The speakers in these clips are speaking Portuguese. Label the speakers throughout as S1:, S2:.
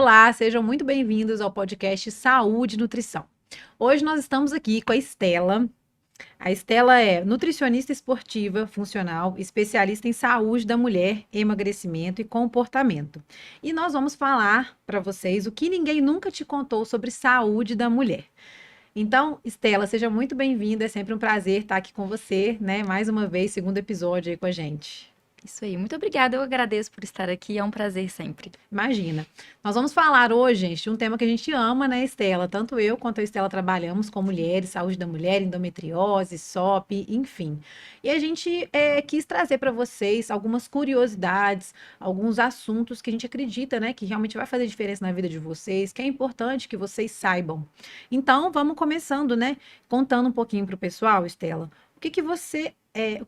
S1: Olá, sejam muito bem-vindos ao podcast Saúde e Nutrição. Hoje nós estamos aqui com a Estela. A Estela é nutricionista esportiva funcional, especialista em saúde da mulher, emagrecimento e comportamento. E nós vamos falar para vocês o que ninguém nunca te contou sobre saúde da mulher. Então, Estela, seja muito bem-vinda. É sempre um prazer estar aqui com você, né? Mais uma vez, segundo episódio aí com a gente.
S2: Isso aí, muito obrigada, eu agradeço por estar aqui, é um prazer sempre.
S1: Imagina. Nós vamos falar hoje, gente, de um tema que a gente ama, né, Estela? Tanto eu quanto a Estela trabalhamos com mulheres, saúde da mulher, endometriose, SOP, enfim. E a gente quis trazer para vocês algumas curiosidades, alguns assuntos que a gente acredita, né, que realmente vai fazer diferença na vida de vocês, que é importante que vocês saibam. Então, vamos começando, né, contando um pouquinho para o pessoal, Estela. O que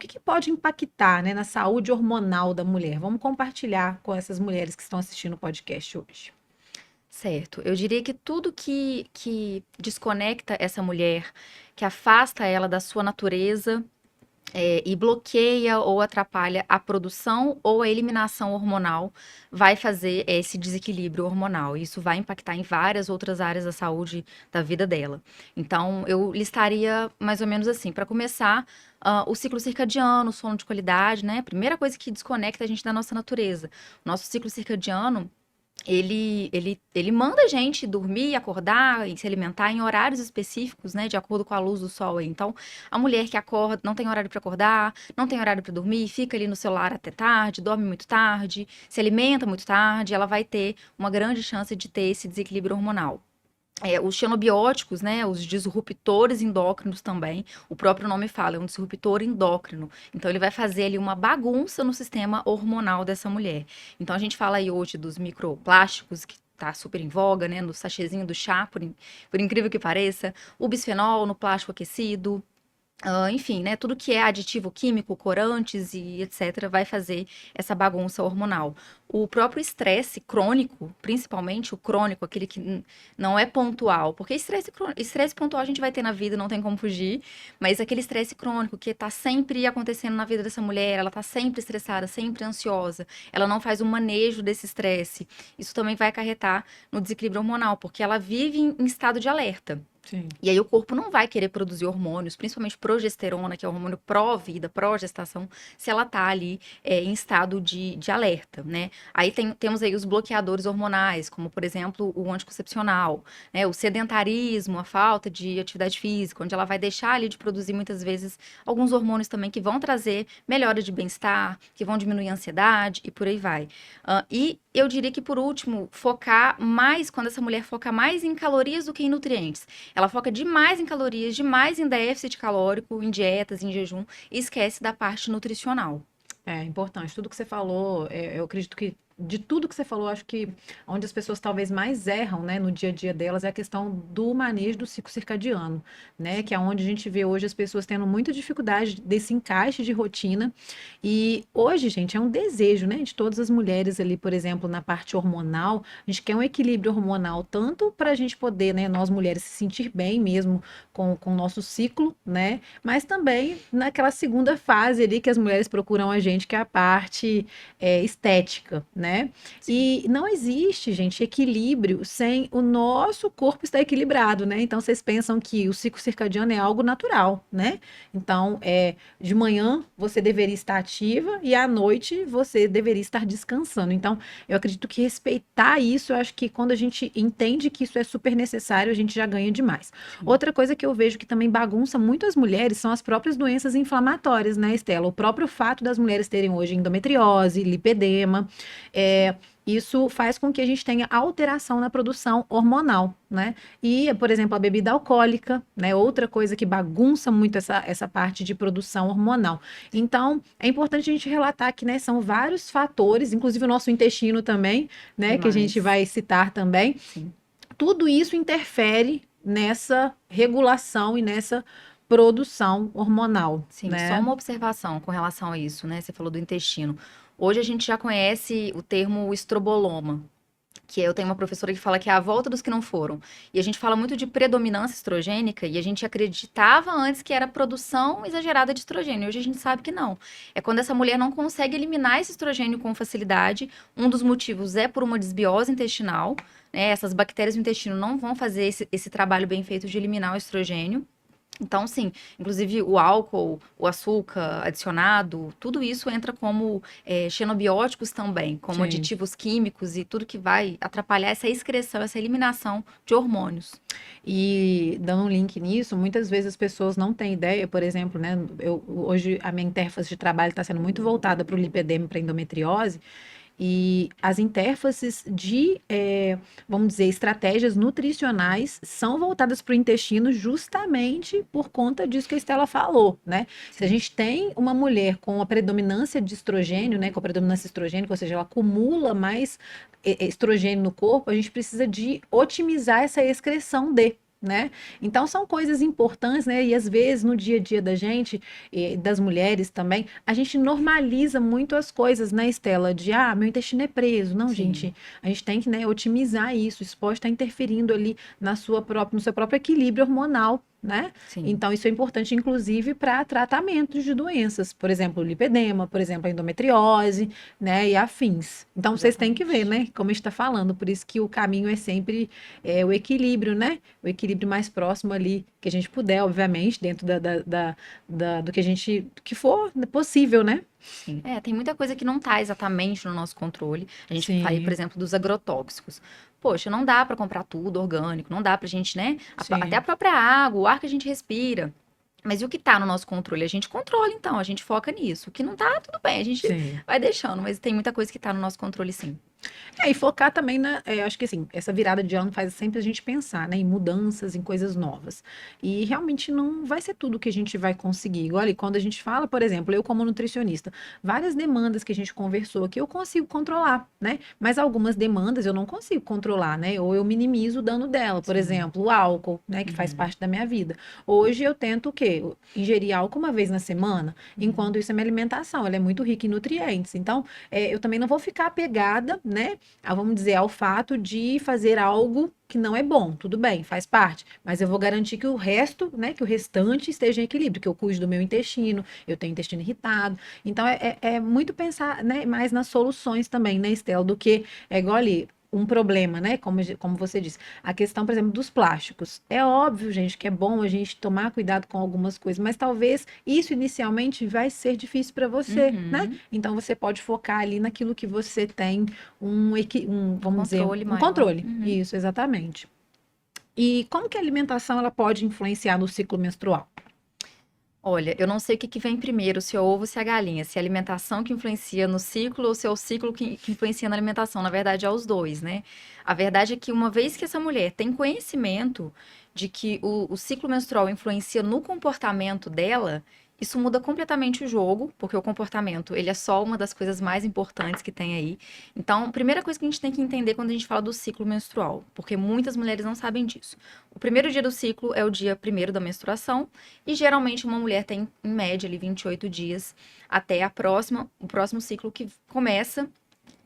S1: que pode impactar, né, na saúde hormonal da mulher? Vamos compartilhar com essas mulheres que estão assistindo o podcast hoje.
S2: Certo, eu diria que tudo que desconecta essa mulher, que afasta ela da sua natureza, e bloqueia ou atrapalha a produção ou a eliminação hormonal, vai fazer esse desequilíbrio hormonal. Isso vai impactar em várias outras áreas da saúde da vida dela. Então, eu listaria mais ou menos assim, para começar, o ciclo circadiano, o sono de qualidade, né? Primeira coisa que desconecta a gente da nossa natureza. O nosso ciclo circadiano ele manda a gente dormir, acordar e se alimentar em horários específicos, né, de acordo com a luz do sol aí. Então, a mulher que acorda, não tem horário para acordar, não tem horário para dormir, fica ali no celular até tarde, dorme muito tarde, se alimenta muito tarde, ela vai ter uma grande chance de ter esse desequilíbrio hormonal. Os xenobióticos, né, os disruptores endócrinos também, o próprio nome fala, é um disruptor endócrino. Então, ele vai fazer ali uma bagunça no sistema hormonal dessa mulher. Então, a gente fala aí hoje dos microplásticos, que tá super em voga, né, no sachêzinho do chá, por incrível que pareça, o bisfenol no plástico aquecido, enfim, né, tudo que é aditivo químico, corantes e etc., vai fazer essa bagunça hormonal. O próprio estresse crônico, principalmente o crônico, aquele que não é pontual, porque estresse pontual a gente vai ter na vida, não tem como fugir, mas aquele estresse crônico que está sempre acontecendo na vida dessa mulher, ela está sempre estressada, sempre ansiosa, ela não faz um manejo desse estresse, isso também vai acarretar no desequilíbrio hormonal, porque ela vive em estado de alerta.
S1: Sim.
S2: E aí o corpo não vai querer produzir hormônios, principalmente progesterona, que é o hormônio pró-vida, pró-gestação, se ela tá ali em estado de alerta, né? Aí temos aí os bloqueadores hormonais, como por exemplo o anticoncepcional, né? O sedentarismo, a falta de atividade física, onde ela vai deixar ali de produzir muitas vezes alguns hormônios também que vão trazer melhora de bem-estar, que vão diminuir a ansiedade e por aí vai. E eu diria que por último, focar mais, quando essa mulher foca mais em calorias do que em nutrientes. Ela foca demais em calorias, demais em déficit calórico, em dietas, em jejum, e esquece da parte nutricional.
S1: É importante. Tudo que você falou, eu acredito que de tudo que você falou, acho que onde as pessoas talvez mais erram, né, no dia a dia delas é a questão do manejo do ciclo circadiano, né, que é onde a gente vê hoje as pessoas tendo muita dificuldade desse encaixe de rotina. E hoje, gente, é um desejo, né, de todas as mulheres ali, por exemplo, na parte hormonal, a gente quer um equilíbrio hormonal tanto para a gente poder, né, nós mulheres se sentir bem mesmo com o nosso ciclo, né, mas também naquela segunda fase ali que as mulheres procuram a gente, que é a parte estética, né? E não existe, gente, equilíbrio sem o nosso corpo estar equilibrado, né? Então vocês pensam que o ciclo circadiano é algo natural, né? Então, de manhã você deveria estar ativa e à noite você deveria estar descansando. Então, eu acredito que respeitar isso, eu acho que quando a gente entende que isso é super necessário, a gente já ganha demais. Outra coisa que eu vejo que também bagunça muito as mulheres são as próprias doenças inflamatórias, né, Estela? O próprio fato das mulheres terem hoje endometriose, lipedema, isso faz com que a gente tenha alteração na produção hormonal, né? E, por exemplo, a bebida alcoólica, né? Outra coisa que bagunça muito essa parte de produção hormonal. Então, é importante a gente relatar que, né, são vários fatores, inclusive o nosso intestino também, né? Que a gente
S2: Demais.
S1: vai citar também.
S2: Sim.
S1: Tudo isso interfere nessa regulação e nessa produção hormonal,
S2: Sim, só
S1: né?
S2: uma observação com relação a isso, né? Você falou do intestino. Hoje a gente já conhece o termo estroboloma, que eu tenho uma professora que fala que é a volta dos que não foram. E a gente fala muito de predominância estrogênica e a gente acreditava antes que era produção exagerada de estrogênio. Hoje a gente sabe que não. É quando essa mulher não consegue eliminar esse estrogênio com facilidade. Um dos motivos é por uma desbiose intestinal, né? Essas bactérias do intestino não vão fazer esse trabalho bem feito de eliminar o estrogênio. Então, sim, inclusive o álcool, o açúcar adicionado, tudo isso entra como xenobióticos também, como
S1: Sim.
S2: aditivos químicos e tudo que vai atrapalhar essa excreção, essa eliminação de hormônios.
S1: E dando um link nisso, muitas vezes as pessoas não têm ideia, por exemplo, né? Hoje a minha interface de trabalho está sendo muito voltada para o lipedema, para endometriose, e as interfaces de, vamos dizer, estratégias nutricionais são voltadas para o intestino justamente por conta disso que a Estela falou, né? Se a gente tem uma mulher com a predominância de estrogênio, né, com a predominância estrogênica, ou seja, ela acumula mais estrogênio no corpo, a gente precisa de otimizar essa excreção de. Né? Então são coisas importantes, né? E às vezes no dia a dia da gente, das mulheres também, a gente normaliza muito as coisas, né, Estela? De meu intestino é preso. Não,
S2: Sim,
S1: gente, a gente tem que, né, otimizar isso. Isso pode estar interferindo ali no seu próprio equilíbrio hormonal. Né?
S2: sim.
S1: Então, isso é importante, inclusive, para tratamentos de doenças, por exemplo, o lipedema, por exemplo, a endometriose, né? E afins. Então, vocês têm que ver,
S2: Exatamente.
S1: né? Como a gente está falando, por isso que o caminho é sempre o equilíbrio, né? O equilíbrio mais próximo ali que a gente puder, obviamente, dentro do que a gente, do que for possível, né?
S2: Sim. Tem muita coisa que não está exatamente no nosso controle. A gente fala aí, por
S1: Sim,
S2: exemplo, dos agrotóxicos. Poxa, não dá para comprar tudo orgânico, não dá pra gente, né? Até a
S1: sim,
S2: própria água, o ar que a gente respira. Mas e o que está no nosso controle? A gente controla, então, a gente foca nisso. O que não tá, tudo bem, a gente
S1: sim.
S2: vai deixando, mas tem muita coisa que está no nosso controle, sim.
S1: E focar também acho que assim, essa virada de ano faz sempre a gente pensar, né, em mudanças, em coisas novas. E realmente não vai ser tudo que a gente vai conseguir. Igual ali, quando a gente fala, por exemplo, eu como nutricionista, várias demandas que a gente conversou aqui eu consigo controlar, né? Mas algumas demandas eu não consigo controlar, né? Ou eu minimizo o dano dela, por
S2: Sim.
S1: exemplo, o álcool, né, que faz
S2: Uhum.
S1: parte da minha vida. Hoje eu tento o quê? Ingerir álcool uma vez na semana,
S2: Uhum.
S1: enquanto isso é minha alimentação, ela é muito rica em nutrientes. Então, eu também não vou ficar apegada, né? Vamos dizer, ao fato de fazer algo que não é bom, tudo bem, faz parte, mas eu vou garantir que o resto, né, que o restante esteja em equilíbrio, que eu cuide do meu intestino, eu tenho intestino irritado, então é muito pensar, né, mais nas soluções também, né, Estela, do que é igual ali, um problema, né, como você disse, a questão, por exemplo, dos plásticos, é óbvio, gente, que é bom a gente tomar cuidado com algumas coisas, mas talvez isso inicialmente vai ser difícil para você, né,
S2: Uhum.
S1: então você pode focar ali naquilo que você tem
S2: Um
S1: vamos dizer,
S2: controle
S1: um
S2: maior.
S1: controle.
S2: Uhum.
S1: Isso, exatamente. E como que a alimentação ela pode influenciar no ciclo menstrual?
S2: Olha, eu não sei o que que vem primeiro, se é o ovo ou se é a galinha, se é a alimentação que influencia no ciclo ou se é o ciclo que influencia na alimentação. Na verdade, é os dois, né? A verdade é que uma vez que essa mulher tem conhecimento de que o ciclo menstrual influencia no comportamento dela, isso muda completamente o jogo, porque o comportamento, ele é só uma das coisas mais importantes que tem aí. Então, primeira coisa que a gente tem que entender quando a gente fala do ciclo menstrual, porque muitas mulheres não sabem disso. O primeiro dia do ciclo é o dia primeiro da menstruação, e geralmente uma mulher tem, em média, ali 28 dias até o próximo ciclo que começa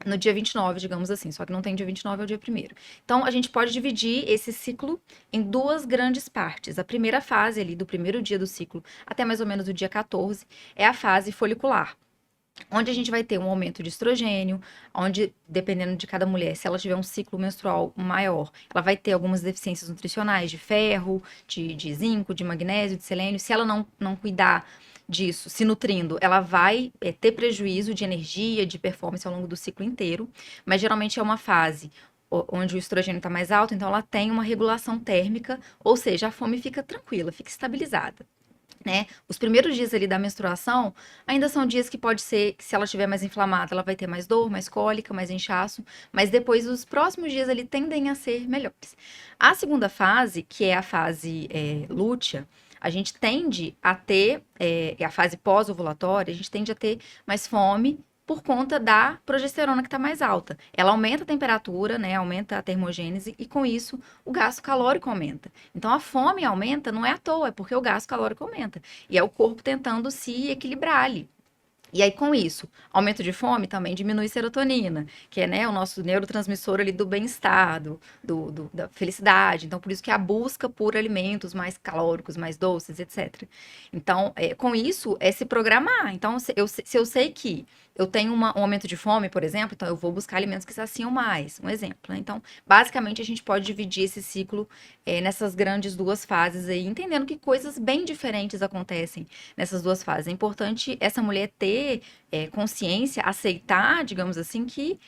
S2: no dia 29, digamos assim. Só que não tem dia 29, é o dia primeiro. Então, a gente pode dividir esse ciclo em duas grandes partes. A primeira fase ali, do primeiro dia do ciclo até mais ou menos o dia 14, é a fase folicular, onde a gente vai ter um aumento de estrogênio, onde, dependendo de cada mulher, se ela tiver um ciclo menstrual maior, ela vai ter algumas deficiências nutricionais de ferro, de zinco, de magnésio, de selênio. Se ela não cuidar disso, se nutrindo, ela vai ter prejuízo de energia, de performance ao longo do ciclo inteiro, mas geralmente é uma fase onde o estrogênio está mais alto, então ela tem uma regulação térmica, ou seja, a fome fica tranquila, fica estabilizada, né? Os primeiros dias ali da menstruação ainda são dias que pode ser que se ela estiver mais inflamada, ela vai ter mais dor, mais cólica, mais inchaço, mas depois os próximos dias ali tendem a ser melhores. A segunda fase, que é a fase lútea, a gente tende a ter, a fase pós-ovulatória, a gente tende a ter mais fome por conta da progesterona que está mais alta. Ela aumenta a temperatura, né? Aumenta a termogênese e com isso o gasto calórico aumenta. Então a fome aumenta não é à toa, é porque o gasto calórico aumenta. E é o corpo tentando se equilibrar ali. E aí, com isso, aumento de fome também diminui serotonina, que é, né, o nosso neurotransmissor ali do bem-estar, da felicidade. Então, por isso que a busca por alimentos mais calóricos, mais doces, etc. Então, com isso, é se programar. Então, se eu sei que eu tenho um aumento de fome, por exemplo, então eu vou buscar alimentos que saciam mais, um exemplo, né? Então, basicamente, a gente pode dividir esse ciclo nessas grandes duas fases aí, entendendo que coisas bem diferentes acontecem nessas duas fases. É importante essa mulher ter consciência, aceitar, digamos assim, que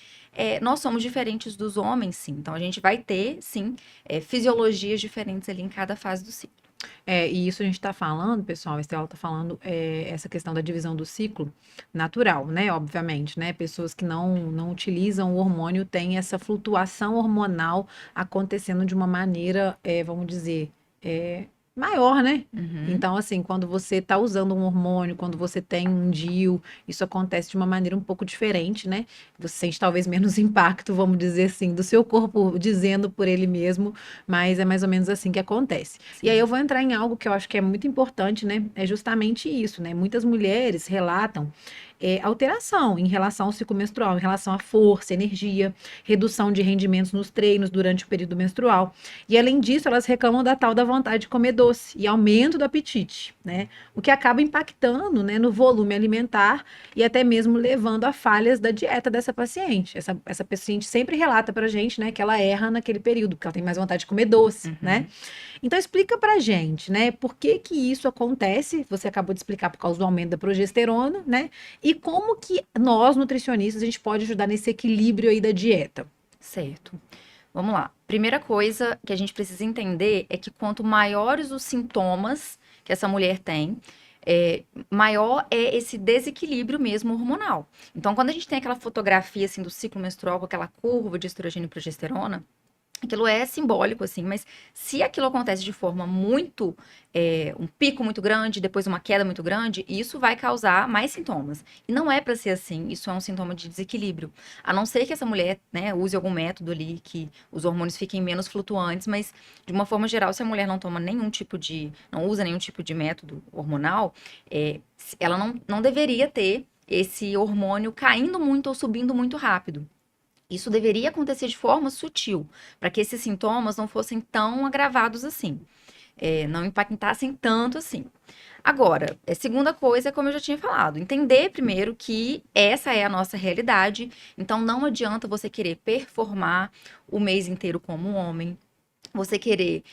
S2: nós somos diferentes dos homens, sim. Então, a gente vai ter, sim, fisiologias diferentes ali em cada fase do ciclo.
S1: E isso a gente está falando, pessoal, a Estela está falando essa questão da divisão do ciclo natural, né? Obviamente, né? Pessoas que não utilizam o hormônio têm essa flutuação hormonal acontecendo de uma maneira, vamos dizer, maior, né?
S2: Uhum.
S1: Então, assim, quando você está usando um hormônio, quando você tem um DIU, isso acontece de uma maneira um pouco diferente, né? Você sente talvez menos impacto, vamos dizer assim, do seu corpo dizendo por ele mesmo, mas é mais ou menos assim que acontece. E aí
S2: Sim.
S1: eu vou entrar em algo que eu acho que é muito importante, né? É justamente isso, né? Muitas mulheres relatam alteração em relação ao ciclo menstrual, em relação à força, energia, redução de rendimentos nos treinos durante o período menstrual. E além disso, elas reclamam da tal da vontade de comer doce e aumento do apetite, né? O que acaba impactando, né, no volume alimentar e até mesmo levando a falhas da dieta dessa paciente. Essa paciente sempre relata pra gente, né, que ela erra naquele período, porque ela tem mais vontade de comer doce, né?
S2: Uhum.
S1: Então explica pra gente, né, por que que isso acontece? Você acabou de explicar por causa do aumento da progesterona, né? E como que nós, nutricionistas, a gente pode ajudar nesse equilíbrio aí da dieta?
S2: Certo. Vamos lá. Primeira coisa que a gente precisa entender é que quanto maiores os sintomas que essa mulher tem, maior é esse desequilíbrio mesmo hormonal. Então, quando a gente tem aquela fotografia assim do ciclo menstrual com aquela curva de estrogênio e progesterona, aquilo é simbólico, assim, mas se aquilo acontece de forma muito, um pico muito grande, depois uma queda muito grande, isso vai causar mais sintomas. E não é para ser assim, isso é um sintoma de desequilíbrio. A não ser que essa mulher, né, use algum método ali que os hormônios fiquem menos flutuantes, mas de uma forma geral, se a mulher não usa nenhum tipo de método hormonal, ela não deveria ter esse hormônio caindo muito ou subindo muito rápido. Isso deveria acontecer de forma sutil, para que esses sintomas não fossem tão agravados assim, não impactassem tanto assim. Agora, a segunda coisa, como eu já tinha falado, entender primeiro que essa é a nossa realidade, então não adianta você querer performar o mês inteiro como um homem, você querer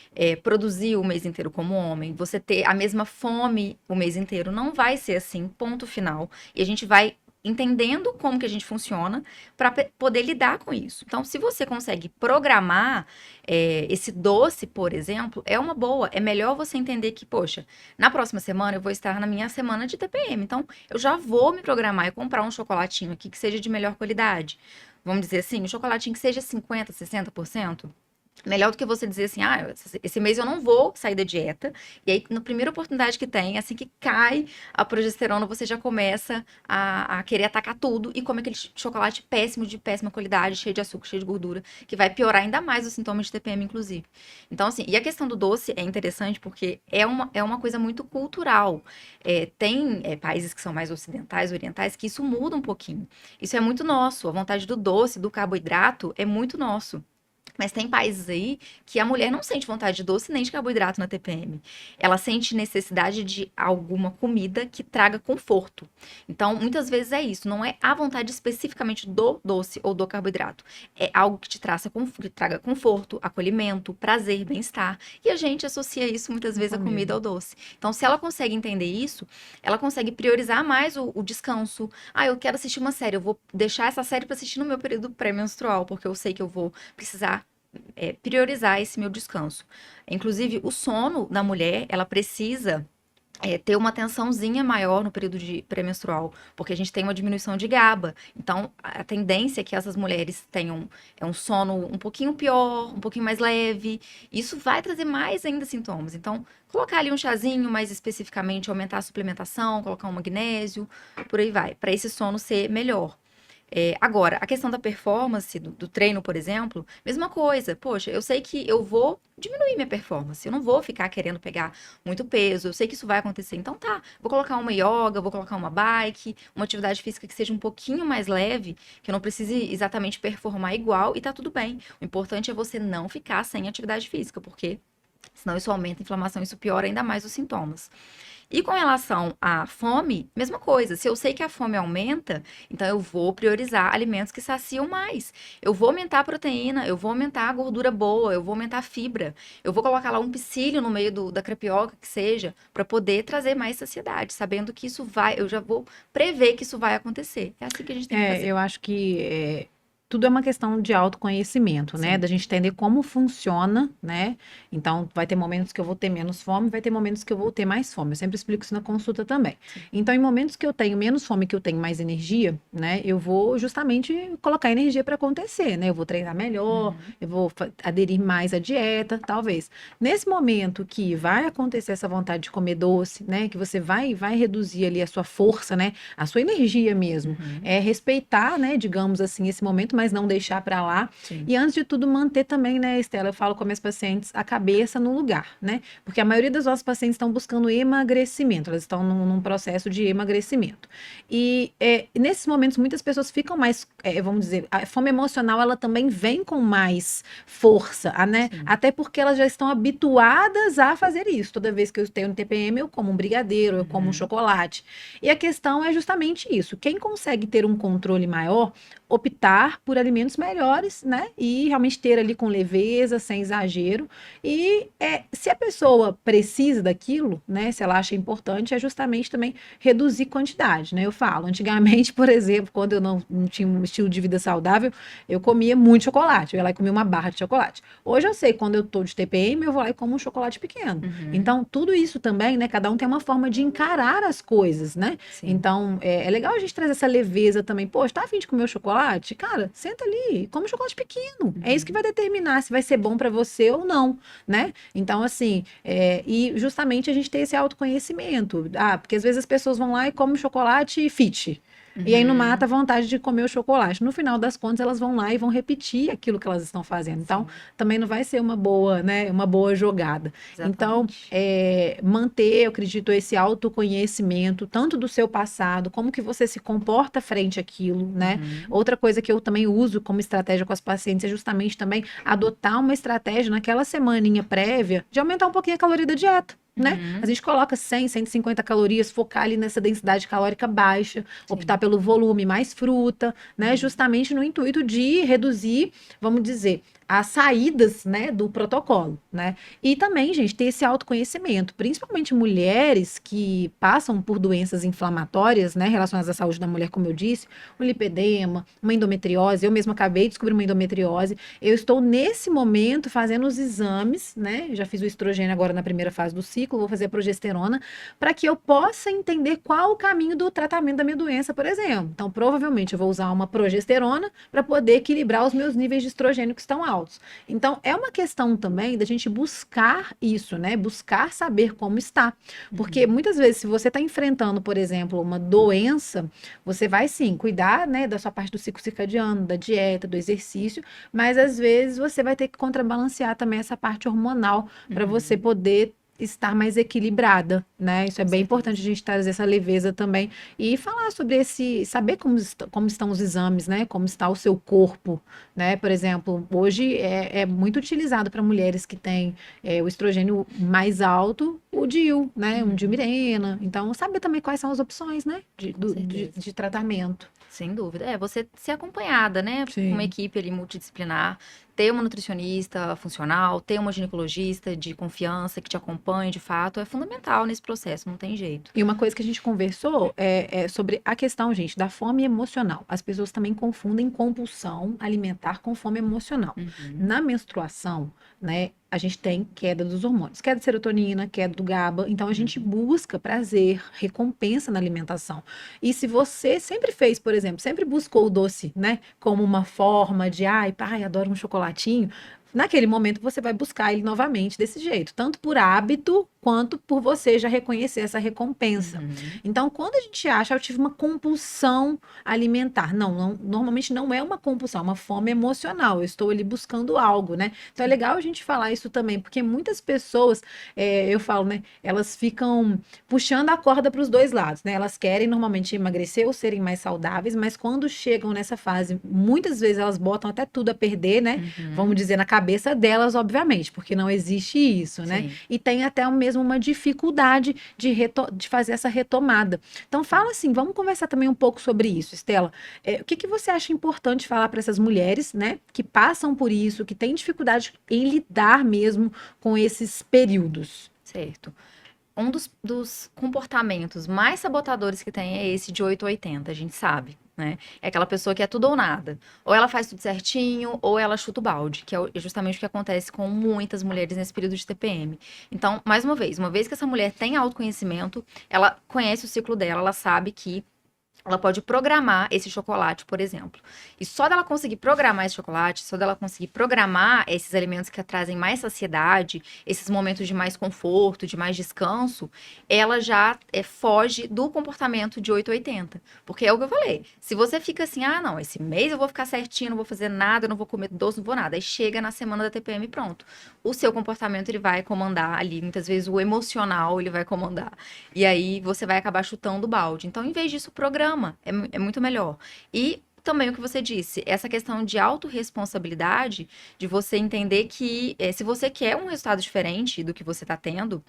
S2: produzir o mês inteiro como homem, você ter a mesma fome o mês inteiro, não vai ser assim, ponto final. E a gente vai entendendo como que a gente funciona para poder lidar com isso. Então, se você consegue programar esse doce, por exemplo, é uma boa. É melhor você entender que, poxa, na próxima semana eu vou estar na minha semana de TPM. Então, eu já vou me programar e comprar um chocolatinho aqui que seja de melhor qualidade. Vamos dizer assim, um chocolatinho que seja 50, 60%. Melhor do que você dizer assim, esse mês eu não vou sair da dieta. E aí, na primeira oportunidade que tem, assim que cai a progesterona, você já começa a querer atacar tudo e come aquele chocolate péssimo, de péssima qualidade, cheio de açúcar, cheio de gordura, que vai piorar ainda mais os sintomas de TPM, inclusive. Então, assim, e a questão do doce é interessante porque é uma coisa muito cultural. Tem países que são mais ocidentais, orientais, que isso muda um pouquinho. Isso é muito nosso. A vontade do doce, do carboidrato, é muito nosso. Mas tem países aí que a mulher não sente vontade de doce nem de carboidrato na TPM. Ela sente necessidade de alguma comida que traga conforto. Então, muitas vezes é isso, não é a vontade especificamente do doce ou do carboidrato. É algo que que traga conforto, acolhimento, prazer, bem-estar. E a gente associa isso muitas
S1: Com
S2: vezes à comida
S1: comida.
S2: ao doce. Então, se ela consegue entender isso, ela consegue priorizar mais o descanso. Eu quero assistir uma série, eu vou deixar essa série para assistir no meu período pré-menstrual, porque eu sei que eu vou precisar priorizar esse meu descanso. Inclusive, o sono da mulher, ela precisa ter uma atençãozinha maior no período de pré-menstrual, porque a gente tem uma diminuição de GABA. Então, a tendência é que essas mulheres tenham um sono um pouquinho pior, um pouquinho mais leve. Isso vai trazer mais ainda sintomas. Então, colocar ali um chazinho mais especificamente, aumentar a suplementação, colocar um magnésio, por aí vai, para esse sono ser melhor. Agora, a questão da performance, do treino, por exemplo, mesma coisa. Poxa, eu sei que eu vou diminuir minha performance. Eu não vou ficar querendo pegar muito peso. Eu sei que isso vai acontecer. Então tá, vou colocar uma yoga, vou colocar uma bike, uma atividade física que seja um pouquinho mais leve, que eu não precise exatamente performar igual e tá tudo bem. O importante é você não ficar sem atividade física, porque senão isso aumenta a inflamação, isso piora ainda mais os sintomas. E com relação à fome, mesma coisa. Se eu sei que a fome aumenta, então eu vou priorizar alimentos que saciam mais. Eu vou aumentar a proteína, eu vou aumentar a gordura boa, eu vou aumentar a fibra. Eu vou colocar lá um psyllium no meio da crepioca, que seja, para poder trazer mais saciedade, sabendo que isso vai, eu já vou prever que isso vai acontecer. É assim que a gente tem que fazer.
S1: Eu acho que tudo é uma questão de autoconhecimento, né?
S2: Sim.
S1: Da gente entender como funciona, né? Então, vai ter momentos que eu vou ter menos fome, vai ter momentos que eu vou ter mais fome. Eu sempre explico isso na consulta também.
S2: Sim.
S1: Então, em momentos que eu tenho menos fome, que eu tenho mais energia, né? Eu vou justamente colocar energia para acontecer, né? Eu vou treinar melhor,
S2: Uhum.
S1: eu vou aderir mais à dieta, talvez. Nesse momento que vai acontecer essa vontade de comer doce, né? Que você vai reduzir ali a sua força, né? A sua energia mesmo.
S2: Uhum.
S1: É respeitar, né? Digamos assim, esse momento, mas não deixar para lá.
S2: Sim.
S1: E antes de tudo, manter também, né, Estela? Eu falo com minhas pacientes, a cabeça no lugar, né? Porque a maioria das nossas pacientes estão buscando emagrecimento, elas estão num processo de emagrecimento. E nesses momentos, muitas pessoas ficam mais, vamos dizer, a fome emocional, ela também vem com mais força, né?
S2: Sim.
S1: Até porque elas já estão habituadas a fazer isso. Toda vez que eu tenho no TPM, eu como um brigadeiro, eu como um chocolate. E a questão é justamente isso. Quem consegue ter um controle maior, optar por alimentos melhores, né? E realmente ter ali com leveza, sem exagero. E se a pessoa precisa daquilo, né? Se ela acha importante, é justamente também reduzir quantidade, né? Eu falo, antigamente, por exemplo, quando eu não tinha um estilo de vida saudável, eu comia muito chocolate. Eu ia lá e comia uma barra de chocolate. Hoje eu sei, quando eu tô de TPM, eu vou lá e como um chocolate pequeno.
S2: Uhum.
S1: Então, tudo isso também, né? Cada um tem uma forma de encarar as coisas, né?
S2: Sim.
S1: Então, é legal a gente trazer essa leveza também. Poxa, tá a fim de comer o chocolate? Cara, senta ali, come um chocolate pequeno. É isso que vai determinar se vai ser bom para você ou não, né? Então, assim, e justamente a gente ter esse autoconhecimento. Ah, porque às vezes as pessoas vão lá e comem chocolate fit. E aí não mata a vontade de comer o chocolate. No final das contas, elas vão lá e vão repetir aquilo que elas estão fazendo. Então, também não vai ser uma boa, né, uma boa jogada. Então,
S2: Exatamente.
S1: manter, eu acredito, esse autoconhecimento, tanto do seu passado, como que você se comporta frente àquilo, né? Outra coisa que eu também uso como estratégia com as pacientes é justamente também adotar uma estratégia naquela semaninha prévia de aumentar um pouquinho a caloria da dieta. Né? A gente coloca 100, 150 calorias, focar ali nessa densidade calórica baixa, optar pelo volume, mais fruta, né? Justamente no intuito de reduzir, vamos dizer, as saídas, né, do protocolo, né? E também, gente, ter esse autoconhecimento, principalmente mulheres que passam por doenças inflamatórias, né, relacionadas à saúde da mulher, como eu disse, um lipedema, uma endometriose. Eu mesma acabei de descobrir uma endometriose. Eu estou nesse momento fazendo os exames, né? Já fiz o estrogênio agora na primeira fase do ciclo, vou fazer a progesterona, para que eu possa entender qual o caminho do tratamento da minha doença, por exemplo. Então, provavelmente eu vou usar uma progesterona para poder equilibrar os meus níveis de estrogênio que estão altos. Então, é uma questão também da gente buscar isso, né? Buscar saber como está. Porque muitas vezes, se você está enfrentando, por exemplo, uma doença, você vai sim cuidar, né, da sua parte do ciclo circadiano, da dieta, do exercício, mas às vezes você vai ter que contrabalancear também essa parte hormonal para você poder estar mais equilibrada, né? Isso é bem importante a gente trazer essa leveza também e falar sobre saber como estão os exames, né? Como está o seu corpo, né? Por exemplo, hoje é muito utilizado para mulheres que têm o estrogênio mais alto, o DIU, né? Um Dimirena. Então, saber também quais são as opções, né? De tratamento.
S2: Sem dúvida. Você ser acompanhada, né? Com uma
S1: Sim.
S2: equipe ali multidisciplinar, ter uma nutricionista funcional, ter uma ginecologista de confiança que te acompanhe de fato, é fundamental nesse processo, não tem jeito.
S1: E uma coisa que a gente conversou é sobre a questão, gente, da fome emocional. As pessoas também confundem compulsão alimentar com fome emocional. Na menstruação, né, a gente tem queda dos hormônios, queda de serotonina, queda do GABA. Então a gente busca prazer, recompensa na alimentação. E se você sempre fez, por exemplo, sempre buscou o doce, né, como uma forma de, ai, pai, adoro um chocolatinho, naquele momento você vai buscar ele novamente desse jeito, tanto por hábito quanto por você já reconhecer essa recompensa.
S2: Uhum.
S1: Então, quando a gente acha, eu tive uma compulsão alimentar. Não, normalmente não é uma compulsão, é uma fome emocional. Eu estou ali buscando algo, né? Então é legal a gente falar isso também, porque muitas pessoas, eu falo, né? Elas ficam puxando a corda para os dois lados, né? Elas querem normalmente emagrecer ou serem mais saudáveis, mas quando chegam nessa fase, muitas vezes elas botam até tudo a perder, né?
S2: Uhum.
S1: Vamos dizer, na cabeça delas, obviamente, porque não existe isso, né?
S2: Sim.
S1: E tem até mesmo uma dificuldade de fazer essa retomada. Então, fala assim, vamos conversar também um pouco sobre isso, Estela. O que que você acha importante falar para essas mulheres, né, que passam por isso, que têm dificuldade em lidar mesmo com esses períodos?
S2: Certo. Um dos comportamentos mais sabotadores que tem é esse de 8 ou 80, a gente sabe, né? É aquela pessoa que é tudo ou nada. Ou ela faz tudo certinho, ou ela chuta o balde, que é justamente o que acontece com muitas mulheres nesse período de TPM. Então, mais uma vez que essa mulher tem autoconhecimento, ela conhece o ciclo dela, ela sabe que ela pode programar esse chocolate, por exemplo. E só dela conseguir programar esse chocolate, só dela conseguir programar esses alimentos que trazem mais saciedade, esses momentos de mais conforto, de mais descanso, ela já foge do comportamento de 8 ou 80. Porque é o que eu falei. Se você fica assim, ah, não, esse mês eu vou ficar certinho, não vou fazer nada, não vou comer doce, não vou nada. Aí chega na semana da TPM e pronto. O seu comportamento, ele vai comandar ali. Muitas vezes o emocional, ele vai comandar. E aí você vai acabar chutando o balde. Então, em vez disso, programa. É muito melhor. E também o que você disse, essa questão de autorresponsabilidade, de você entender que se você quer um resultado diferente do que você está tendo,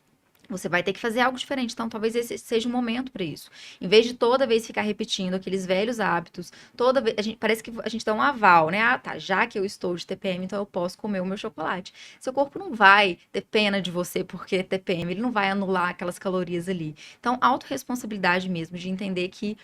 S2: você vai ter que fazer algo diferente. Então, talvez esse seja o momento para isso. Em vez de toda vez ficar repetindo aqueles velhos hábitos, toda vez, parece que a gente dá um aval, né? Ah, tá, já que eu estou de TPM, então eu posso comer o meu chocolate. Seu corpo não vai ter pena de você porque é TPM, ele não vai anular aquelas calorias ali. Então, autorresponsabilidade mesmo, de entender que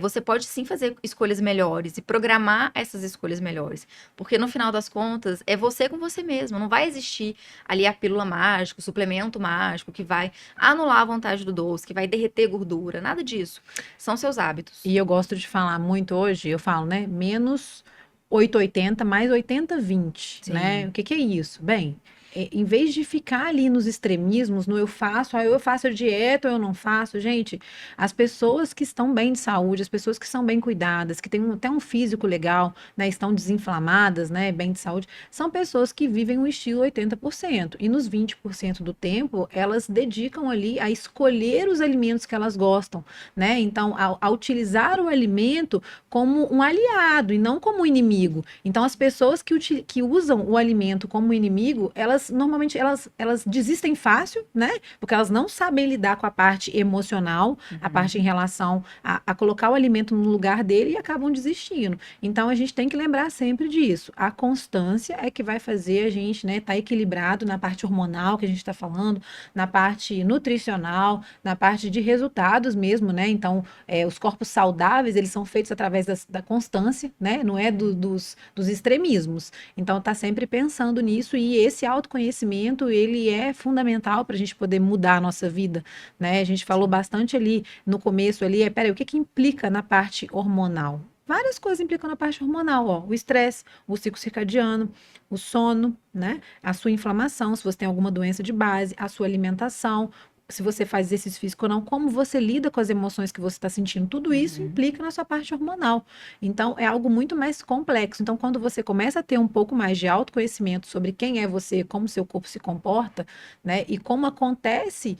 S2: você pode sim fazer escolhas melhores e programar essas escolhas melhores. Porque no final das contas, é você com você mesmo. Não vai existir ali a pílula mágica, o suplemento mágico que vai anular a vontade do doce, que vai derreter gordura, nada disso. São seus hábitos.
S1: E eu gosto de falar muito hoje, eu falo, né, menos 880 mais 80-20, né? O
S2: Sim.
S1: que que é isso? Bem, em vez de ficar ali nos extremismos, no eu faço a dieta ou eu não faço, gente, as pessoas que estão bem de saúde, as pessoas que são bem cuidadas, que têm até um físico legal, né, estão desinflamadas, né, bem de saúde, são pessoas que vivem um estilo 80%. E nos 20% do tempo, elas dedicam ali a escolher os alimentos que elas gostam, né? Então, a utilizar o alimento como um aliado e não como um inimigo. Então, as pessoas que usam o alimento como inimigo, elas normalmente elas desistem fácil, né? Porque elas não sabem lidar com a parte emocional, a parte em
S2: Uhum.
S1: relação a colocar o alimento no lugar dele e acabam desistindo. Então, a gente tem que lembrar sempre disso. A constância é que vai fazer a gente, né, estar equilibrado na parte hormonal que a gente está falando, na parte nutricional, na parte de resultados mesmo, né? Então, os corpos saudáveis, eles são feitos através da constância, né? Não é dos extremismos. Então, tá sempre pensando nisso e esse autoconhecimento, ele é fundamental para a gente poder mudar a nossa vida, né? A gente falou
S2: Sim.
S1: bastante ali no começo ali, peraí, o que que implica na parte hormonal? Várias coisas implicam na parte hormonal, ó, o estresse, o ciclo circadiano, o sono, né? A sua inflamação, se você tem alguma doença de base, a sua alimentação, se você faz exercício físico ou não, como você lida com as emoções que você está sentindo, tudo isso
S2: Uhum.
S1: implica na sua parte hormonal. Então, é algo muito mais complexo. Então, quando você começa a ter um pouco mais de autoconhecimento sobre quem é você, como seu corpo se comporta, né, e como acontece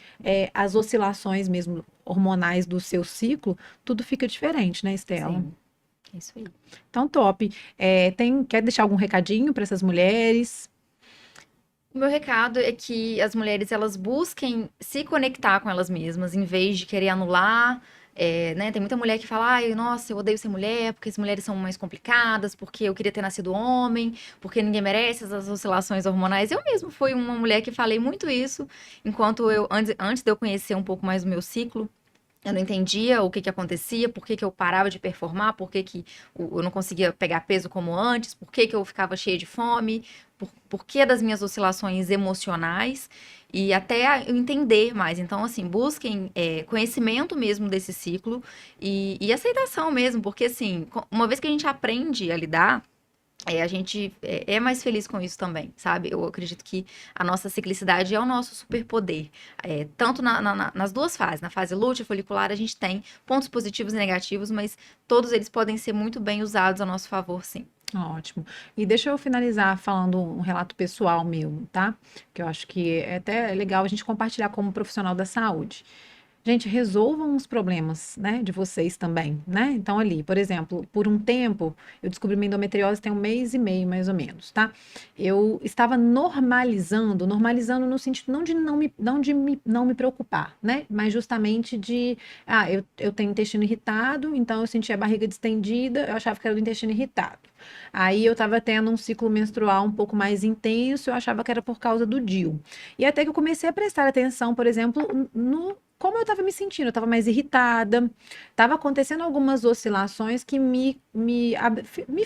S1: as oscilações mesmo hormonais do seu ciclo, tudo fica diferente, né, Estela?
S2: Sim. É isso aí.
S1: Então, top. Quer deixar algum recadinho para essas mulheres?
S2: O meu recado é que as mulheres elas busquem se conectar com elas mesmas, em vez de querer anular. Né? Tem muita mulher que fala, ai, nossa, eu odeio ser mulher, porque as mulheres são mais complicadas, porque eu queria ter nascido homem, porque ninguém merece essas oscilações hormonais. Eu mesmo fui uma mulher que falei muito isso, enquanto antes de eu conhecer um pouco mais o meu ciclo. Eu não entendia o que que acontecia, por que que eu parava de performar, por que que eu não conseguia pegar peso como antes, por que que eu ficava cheia de fome, por que das minhas oscilações emocionais, e até eu entender mais. Então, assim, busquem conhecimento mesmo desse ciclo e aceitação mesmo, porque, assim, uma vez que a gente aprende a lidar, a gente é mais feliz com isso também, sabe? Eu acredito que a nossa ciclicidade é o nosso superpoder. Tanto nas duas fases, na fase lútea, folicular, a gente tem pontos positivos e negativos, mas todos eles podem ser muito bem usados a nosso favor, sim.
S1: Ótimo. E deixa eu finalizar falando um relato pessoal meu, tá? Que eu acho que é até legal a gente compartilhar como profissional da saúde. Gente, resolvam os problemas, né, de vocês também, né? Então, ali, por exemplo, por um tempo, eu descobri minha endometriose tem um mês e meio, mais ou menos, tá? Eu estava normalizando no sentido não de não me preocupar, né? Mas justamente de, eu tenho intestino irritado, então eu sentia a barriga distendida, eu achava que era do intestino irritado. Aí eu estava tendo um ciclo menstrual um pouco mais intenso, eu achava que era por causa do DIU. E até que eu comecei a prestar atenção, por exemplo, no como eu estava me sentindo, eu estava mais irritada, estava acontecendo algumas oscilações que me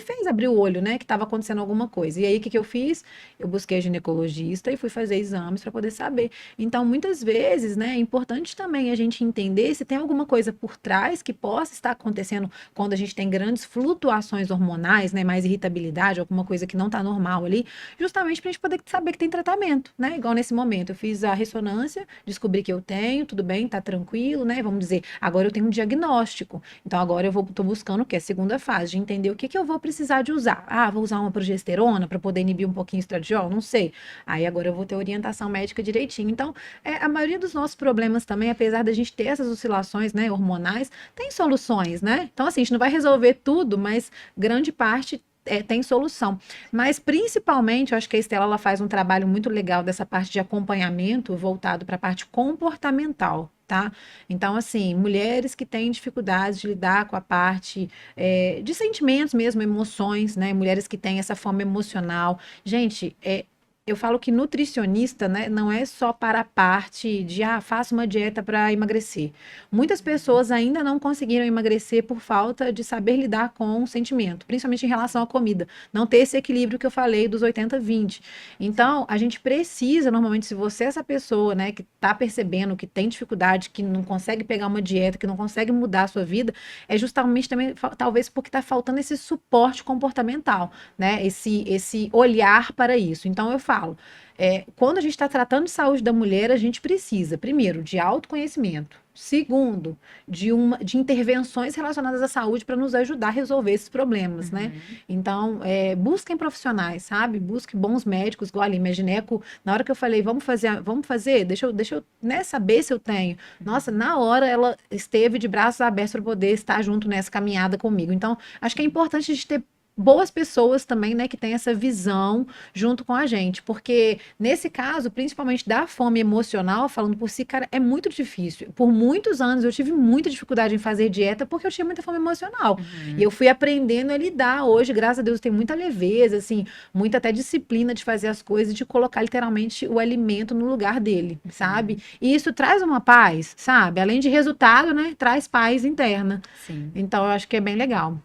S1: fez abrir o olho, né? Que estava acontecendo alguma coisa. E aí, o que eu fiz? Eu busquei ginecologista e fui fazer exames para poder saber. Então, muitas vezes, né, é importante também a gente entender se tem alguma coisa por trás que possa estar acontecendo quando a gente tem grandes flutuações hormonais, né? Mais irritabilidade, alguma coisa que não está normal ali, justamente para a gente poder saber que tem tratamento, né? Igual nesse momento, eu fiz a ressonância, descobri que eu tenho, tudo bem, tá tranquilo, né? Vamos dizer, agora eu tenho um diagnóstico. Então agora tô buscando o que é a segunda fase, de entender o que eu vou precisar de usar. Vou usar uma progesterona para poder inibir um pouquinho o estradiol, não sei. Aí agora eu vou ter orientação médica direitinho. Então, a maioria dos nossos problemas também, apesar da gente ter essas oscilações, né, hormonais, tem soluções, né? Então assim, a gente não vai resolver tudo, mas grande parte tem solução. Mas, principalmente, eu acho que a Estela ela faz um trabalho muito legal dessa parte de acompanhamento voltado para a parte comportamental. Tá? Então, assim, mulheres que têm dificuldades de lidar com a parte de sentimentos mesmo, emoções, né? Mulheres que têm essa fome emocional. Gente, eu falo que nutricionista, né, não é só para a parte de, faça uma dieta para emagrecer. Muitas pessoas ainda não conseguiram emagrecer por falta de saber lidar com o sentimento, principalmente em relação à comida. Não ter esse equilíbrio que eu falei dos 80-20. Então, a gente precisa, normalmente, se você é essa pessoa, né, que está percebendo que tem dificuldade, que não consegue pegar uma dieta, que não consegue mudar a sua vida, é justamente também, talvez, porque está faltando esse suporte comportamental, né, esse olhar para isso. Então, eu falo, quando a gente está tratando de saúde da mulher, a gente precisa, primeiro, de autoconhecimento. Segundo, de intervenções relacionadas à saúde para nos ajudar a resolver esses problemas, né? Então, busquem profissionais, sabe? Busque bons médicos, igual ali, minha gineco, na hora que eu falei, vamos fazer, deixa eu né, saber se eu tenho. Nossa, na hora ela esteve de braços abertos para poder estar junto nessa caminhada comigo. Então, acho que é importante a gente ter boas pessoas também, né, que tem essa visão junto com a gente, porque nesse caso, principalmente da fome emocional, falando por si, cara, é muito difícil. Por muitos anos eu tive muita dificuldade em fazer dieta porque eu tinha muita fome emocional. E eu fui aprendendo a lidar. Hoje, graças a Deus, tem muita leveza, assim, muita até disciplina de fazer as coisas, de colocar literalmente o alimento no lugar dele, sabe? E isso traz uma paz, sabe? Além de resultado, né, traz paz interna.
S2: Sim.
S1: Então, eu acho que é bem legal.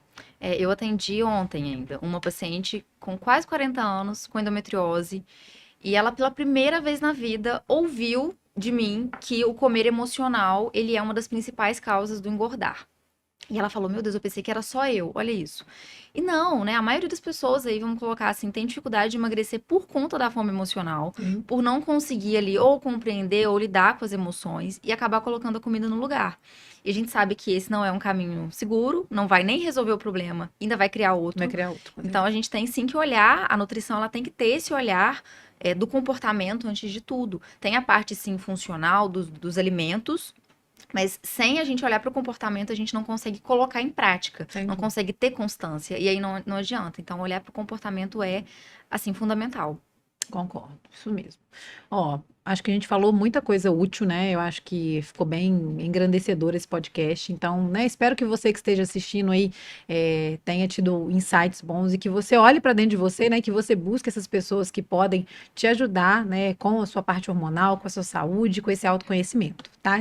S2: Eu atendi ontem ainda uma paciente com quase 40 anos, com endometriose, e ela, pela primeira vez na vida, ouviu de mim que o comer emocional, ele é uma das principais causas do engordar. E ela falou, meu Deus, eu pensei que era só eu, olha isso. E não, né? A maioria das pessoas aí, vamos colocar assim, tem dificuldade de emagrecer por conta da fome emocional, por não conseguir ali ou compreender ou lidar com as emoções e acabar colocando a comida no lugar. E a gente sabe que esse não é um caminho seguro, não vai nem resolver o problema, ainda vai criar outro.
S1: Vai criar outro.
S2: Então a gente tem sim que olhar, a nutrição ela tem que ter esse olhar do comportamento antes de tudo. Tem a parte sim funcional dos alimentos, mas sem a gente olhar para o comportamento, a gente não consegue colocar em prática, não consegue ter constância, e aí não adianta. Então, olhar para o comportamento é, assim, fundamental.
S1: Concordo, isso mesmo. Ó, acho que a gente falou muita coisa útil, né? Eu acho que ficou bem engrandecedor esse podcast. Então, né, espero que você que esteja assistindo aí tenha tido insights bons e que você olhe para dentro de você, né? Que você busque essas pessoas que podem te ajudar, né? Com a sua parte hormonal, com a sua saúde, com esse autoconhecimento, tá?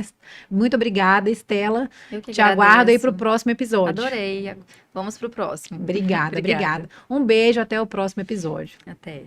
S1: Muito obrigada, Estela.
S2: Eu que
S1: Te aguardo aí para o
S2: agradeço.
S1: próximo episódio.
S2: Adorei. Vamos para o próximo.
S1: Obrigada. Um beijo, até o próximo episódio.
S2: Até.